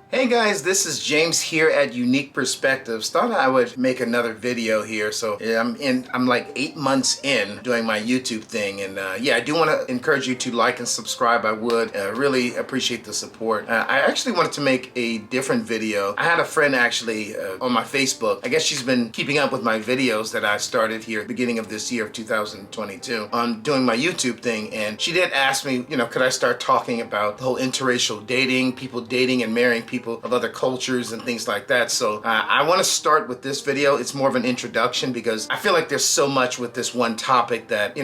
Hey guys, this is James here at Unique Perspectives. Thought I would make another video here. So yeah, I'm like 8 months in doing my YouTube thing, and yeah, I do want to encourage you to like and subscribe. I would really appreciate the support. I actually wanted to make a different video. I had a friend actually on my Facebook. I guess she's been keeping up with my videos that I started here at the beginning of this year of 2022 on doing my YouTube thing, and she did ask me, could I start talking about the whole interracial dating, people dating and marrying people of other cultures and things like that. So I want to start with this video. It's more of an introduction because I feel like there's so much with this one topic that,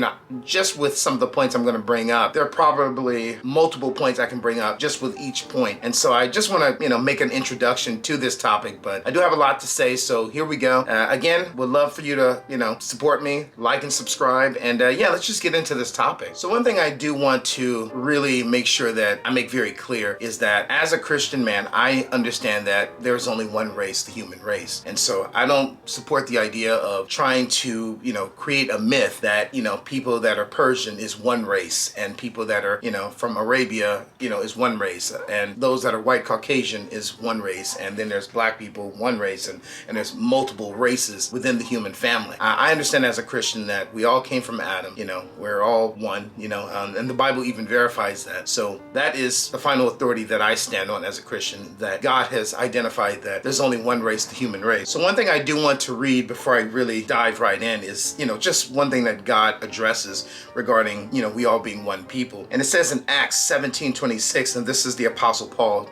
just with some of the points I'm going to bring up, there are probably multiple points I can bring up just with each point. And so I just want to, make an introduction to this topic, but I do have a lot to say. So here we go. Again, would love for you to, support me, like and subscribe. And yeah, let's just get into this topic. So one thing I do want to really make sure that I make very clear is that as a Christian man, I understand that there's only one race, the human race. And so I don't support the idea of trying to, create a myth that, people that are Persian is one race and people that are, from Arabia, is one race. And those that are white Caucasian is one race. And then there's black people, one race. And there's multiple races within the human family. I understand as a Christian that we all came from Adam, we're all one, and the Bible even verifies that. So that is the final authority that I stand on as a Christian, that God has identified that there's only one race, the human race. So one thing I do want to read before I really dive right in is, just one thing that God addresses regarding, we all being one people. And it says in Acts 17:26, and this is the Apostle Paul,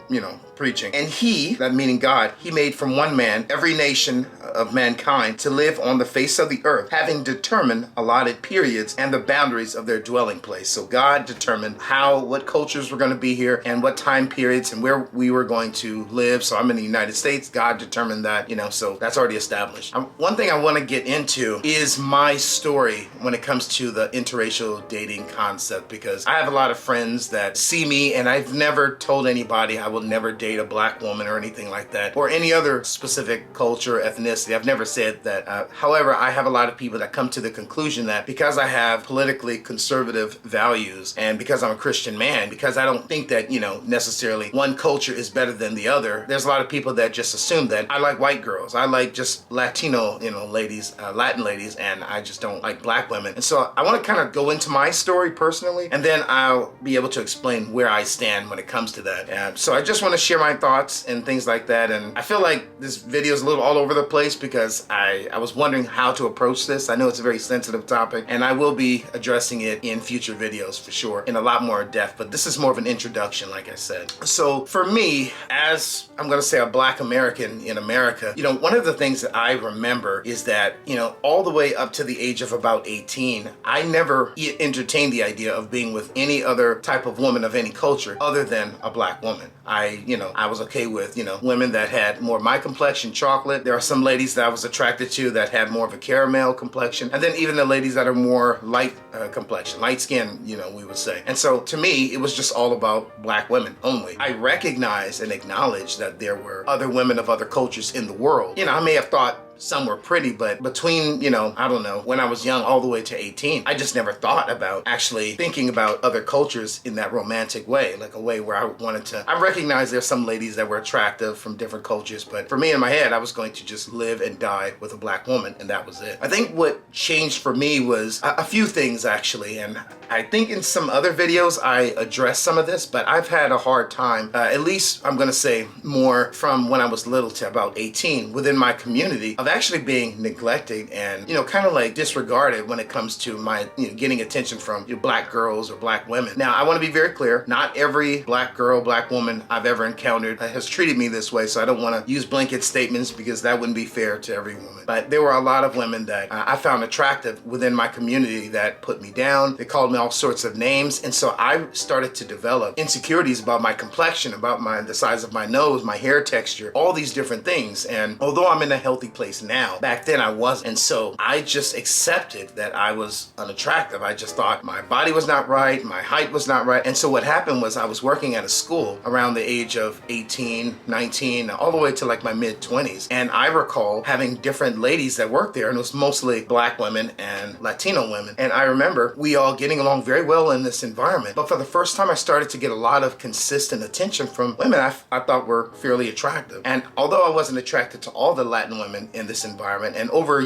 preaching. And he, that meaning God, he made from one man every nation of mankind to live on the face of the earth, having determined allotted periods and the boundaries of their dwelling place. So God determined what cultures were going to be here and what time periods and where we were going to live. So I'm in the United States. God determined that, so that's already established. One thing I want to get into is my story when it comes to the interracial dating concept, because I have a lot of friends that see me and I've never told anybody I will never date a black woman or anything like that, or any other specific culture or ethnicity. I've never said that. However, I have a lot of people that come to the conclusion that because I have politically conservative values and because I'm a Christian man, because I don't think that, necessarily one culture is better than the other, there's a lot of people that just assume that I like white girls, I like just Latino, ladies, Latin ladies, and I just don't like black women. And so I want to kind of go into my story personally, and then I'll be able to explain where I stand when it comes to that. So I just want to share my thoughts and things like that. And I feel like this video is a little all over the place because I was wondering how to approach this. I know it's a very sensitive topic, and I will be addressing it in future videos for sure in a lot more depth, but this is more of an introduction, like I said. So for me, as I'm going to say a black American in America, one of the things that I remember is that, all the way up to the age of about 18, I never entertained the idea of being with any other type of woman of any culture other than a black woman. I was okay with, women that had more my complexion, chocolate. There are some ladies that I was attracted to that had more of a caramel complexion. And then even the ladies that are more light complexion, light skin, we would say. And so to me, it was just all about black women only. I recognize and acknowledge that there were other women of other cultures in the world. I may have thought some were pretty, but between, I don't know, when I was young all the way to 18, I just never thought about actually thinking about other cultures in that romantic way, like a way where I recognize there's some ladies that were attractive from different cultures, but for me in my head, I was going to just live and die with a black woman, and that was it. I think what changed for me was a few things actually, and I think in some other videos I addressed some of this, but I've had a hard time, at least I'm gonna say more from when I was little to about 18, within my community, of actually being neglected and, kind of like disregarded when it comes to my, getting attention from black girls or black women. Now, I want to be very clear. Not every black girl, black woman I've ever encountered has treated me this way, so I don't want to use blanket statements because that wouldn't be fair to every woman. But there were a lot of women that I found attractive within my community that put me down. They called me all sorts of names. And so I started to develop insecurities about my complexion, about the size of my nose, my hair texture, all these different things. And although I'm in a healthy place place now. Back then I wasn't. And so I just accepted that I was unattractive. I just thought my body was not right, my height was not right. And so what happened was I was working at a school around the age of 18, 19, all the way to like my mid-20s. And I recall having different ladies that worked there, and it was mostly Black women and Latino women. And I remember we all getting along very well in this environment. But for the first time, I started to get a lot of consistent attention from women I thought were fairly attractive. And although I wasn't attracted to all the Latin women in this environment, and over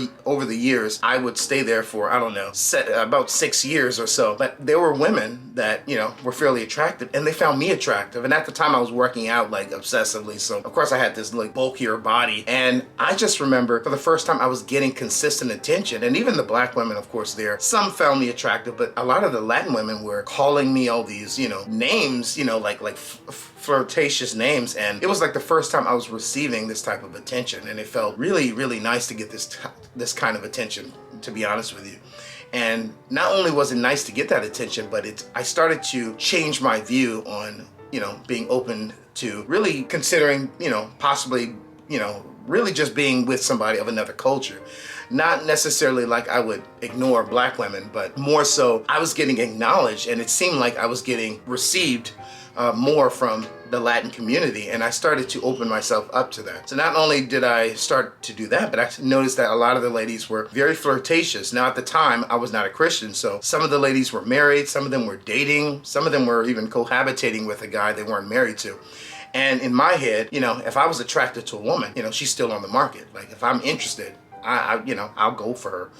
the years, I would stay there for, I don't know, about 6 years or so. But there were women that, you know, were fairly attractive, and they found me attractive. And at the time I was working out like obsessively. So of course I had this like bulkier body. And I just remember for the first time I was getting consistent attention. And even the Black women, of course, there, some found me attractive, but a lot of the Latin women were calling me all these, you know, names, you know, like flirtatious names. And it was like the first time I was receiving this type of attention. And it felt really, really nice to get this kind of attention, to be honest with you. And not only was it nice to get that attention, but I started to change my view on, you know, being open to really considering, you know, possibly, you know, really just being with somebody of another culture. Not necessarily like I would ignore Black women, but more so I was getting acknowledged, and it seemed like I was getting received more from the Latin community, and I started to open myself up to that. So not only did I start to do that, but I noticed that a lot of the ladies were very flirtatious. Now at the time, I was not a Christian, so some of the ladies were married, some of them were dating, some of them were even cohabitating with a guy they weren't married to. And in my head, you know, if I was attracted to a woman, you know, she's still on the market. Like if I'm interested, you know, I'll go for her.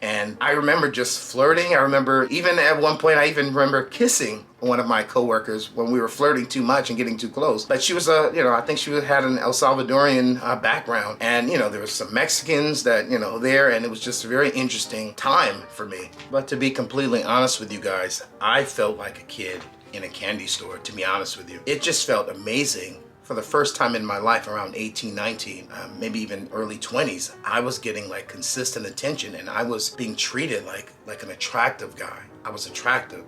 And I remember just flirting. I remember even at one point, I even remember kissing one of my coworkers when we were flirting too much and getting too close. But she was you know, I think she had an El Salvadorian background. And, you know, there was some Mexicans that, you know, there, and it was just a very interesting time for me. But to be completely honest with you guys, I felt like a kid in a candy store, to be honest with you. It just felt amazing. For the first time in my life, around 18, 19, maybe even early 20s, I was getting like consistent attention, and I was being treated like an attractive guy. I was attractive.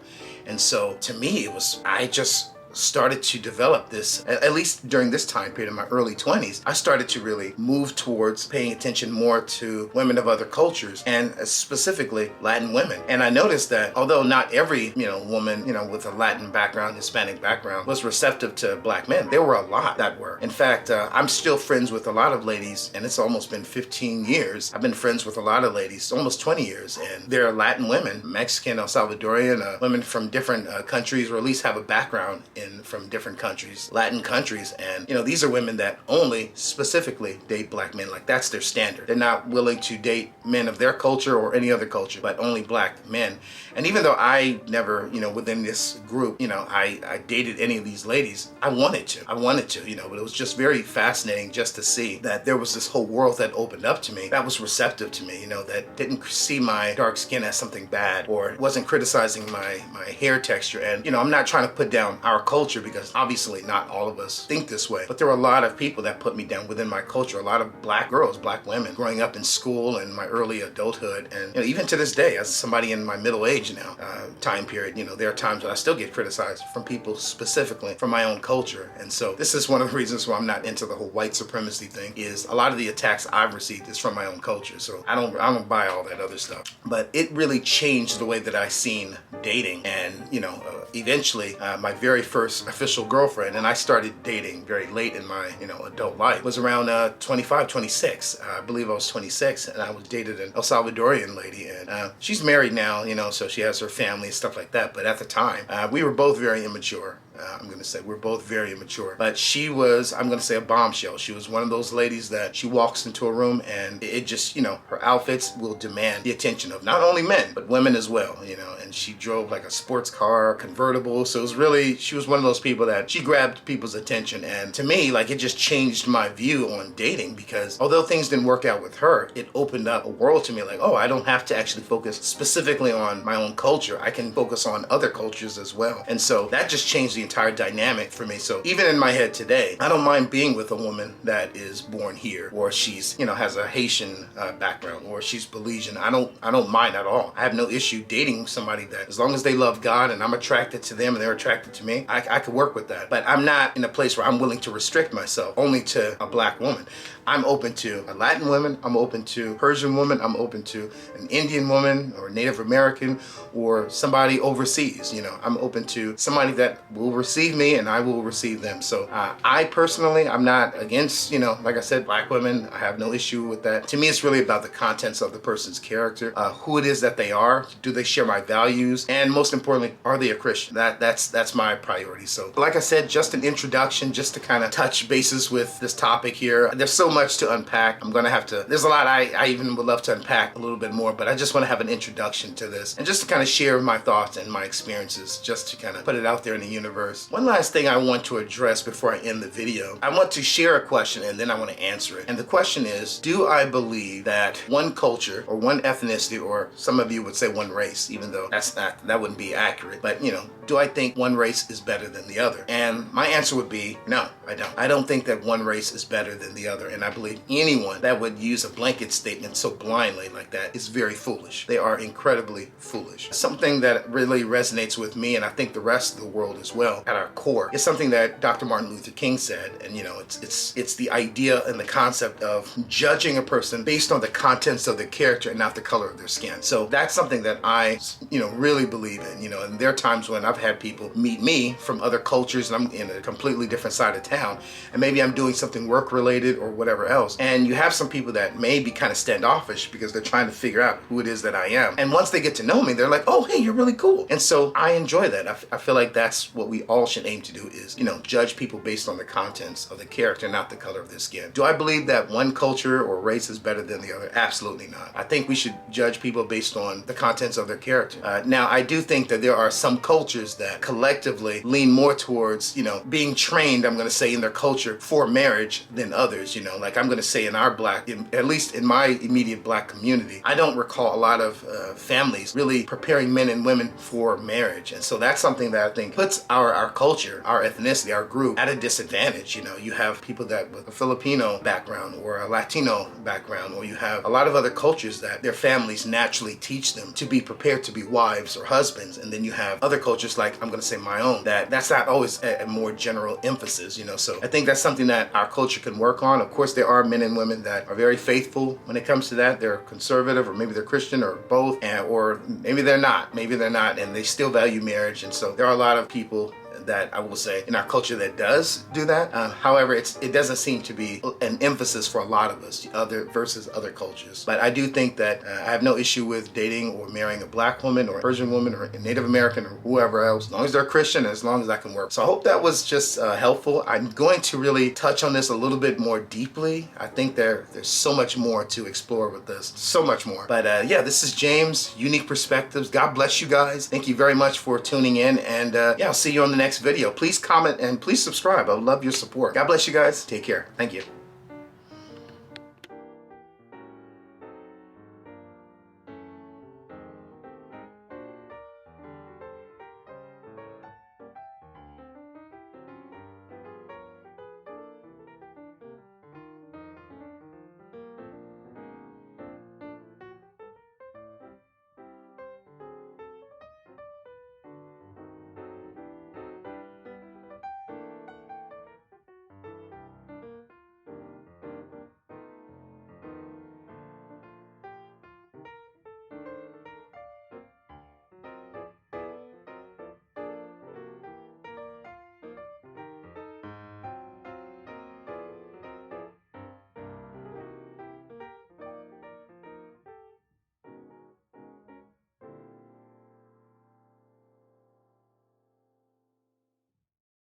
And so to me, I just started to develop this, at least during this time period in my early 20s, I started to really move towards paying attention more to women of other cultures, and specifically Latin women. And I noticed that although not every, you know, woman, you know, with a Latin background, Hispanic background was receptive to Black men, there were a lot that were. In fact, I'm still friends with a lot of ladies, and it's almost been 15 years. I've been friends with a lot of ladies, almost 20 years, and they're Latin women, Mexican, El Salvadorian, women from different countries, or at least have a background from different countries, Latin countries. And, you know, these are women that only specifically date Black men. Like that's their standard. They're not willing to date men of their culture or any other culture, but only Black men. And even though I never, you know, within this group, you know, I dated any of these ladies, I wanted to, you know, but it was just very fascinating just to see that there was this whole world that opened up to me, that was receptive to me, you know, that didn't see my dark skin as something bad, or wasn't criticizing my hair texture. And, you know, I'm not trying to put down our culture, because obviously not all of us think this way, but there were a lot of people that put me down within my culture, a lot of Black girls, Black women growing up in school and my early adulthood. And, you know, even to this day, as somebody in my middle age now, time period, you know, there are times when I still get criticized from people specifically from my own culture. And so this is one of the reasons why I'm not into the whole white supremacy thing, is a lot of the attacks I've received is from my own culture. So I don't buy all that other stuff. But it really changed the way that I seen dating. And, you know, eventually my very first official girlfriend, and I started dating very late in my, you know, adult life, was around 25, 26. I believe I was 26, and I was dated an El Salvadorian lady, and she's married now, you know, so she has her family and stuff like that. But at the time, we were both very immature. I'm going to say we're both very immature. But she was, I'm going to say, a bombshell. She was one of those ladies that she walks into a room and it just, you know, her outfits will demand the attention of not only men, but women as well, you know. And she drove like a sports car, convertible. So it was really, she was one of those people that she grabbed people's attention. And to me, like, it just changed my view on dating, because although things didn't work out with her, it opened up a world to me. Like, oh, I don't have to actually focus specifically on my own culture. I can focus on other cultures as well. And so that just changed the entire dynamic for me. So even in my head today, I don't mind being with a woman that is born here, or she's, you know, has a Haitian background, or she's Belizean. I don't mind at all. I have no issue dating somebody that, as long as they love God and I'm attracted to them and they're attracted to me, I could work with that. But I'm not in a place where I'm willing to restrict myself only to a black woman. I'm open to a Latin woman, I'm open to Persian woman, I'm open to an Indian woman or Native American or somebody overseas. You know, I'm open to somebody that will receive me and I will receive them. So I personally, I'm not against, you know, like I said, black women. I have no issue with that. To me, it's really about the contents of the person's character, who it is that they are, do they share my values, and most importantly, are they a Christian? That's my priority. So like I said, just an introduction, just to kind of touch bases with this topic here. There's so much to unpack. I'm gonna have to, there's a lot I even would love to unpack a little bit more, but I just want to have an introduction to this and just to kind of share my thoughts and my experiences, just to kind of put it out there in the universe. One last thing I want to address before I end the video, I want to share a question and then I want to answer it. And the question is, do I believe that one culture or one ethnicity, or some of you would say one race, even though that wouldn't be accurate, but you know, do I think one race is better than the other? And my answer would be no, I don't. I don't think that one race is better than the other, and I believe anyone that would use a blanket statement so blindly like that is very foolish. They are incredibly foolish. Something that really resonates with me, and I think the rest of the world as well, at our core, is something that Dr. Martin Luther King said, and you know, it's the idea and the concept of judging a person based on the contents of their character and not the color of their skin. So that's something that I, you know, really believe in. You know, and there are times when I've had people meet me from other cultures and I'm in a completely different side of town, and maybe I'm doing something work related or whatever else, and you have some people that may be kind of standoffish because they're trying to figure out who it is that I am. And once they get to know me, they're like, oh, hey, you're really cool. And so I enjoy that. I feel like that's what we all should aim to do, is, you know, judge people based on the contents of the character, not the color of their skin. Do I believe that one culture or race is better than the other? Absolutely not. I think we should judge people based on the contents of their character. Now, I do think that there are some cultures that collectively lean more towards, you know, being trained, I'm going to say, in their culture for marriage than others. You know, like I'm going to say in our at least in my immediate black community, I don't recall a lot of families really preparing men and women for marriage. And so that's something that I think puts our culture, our ethnicity, our group at a disadvantage. You know, you have people that with a Filipino background or a Latino background, or you have a lot of other cultures that their families naturally teach them to be prepared to be wives or husbands. And then you have other cultures, like I'm going to say my own, that's not always a more general emphasis, you know. So I think that's something that our culture can work on. Of course, there are men and women that are very faithful when it comes to that. They're conservative, or maybe they're Christian, or both, or maybe they're not, and they still value marriage. And so there are a lot of people that I will say in our culture that does do that. However, it doesn't seem to be an emphasis for a lot of us, versus other cultures. But I do think that I have no issue with dating or marrying a black woman or a Persian woman or a Native American or whoever else, as long as they're Christian and as long as I can work. So I hope that was just helpful. I'm going to really touch on this a little bit more deeply. I think there's so much more to explore with this, so much more. But yeah, this is James, Unique Perspectives. God bless you guys. Thank you very much for tuning in, and yeah, I'll see you on the next video. Please comment and please subscribe. I would love your support. God bless you guys. Take care. Thank you.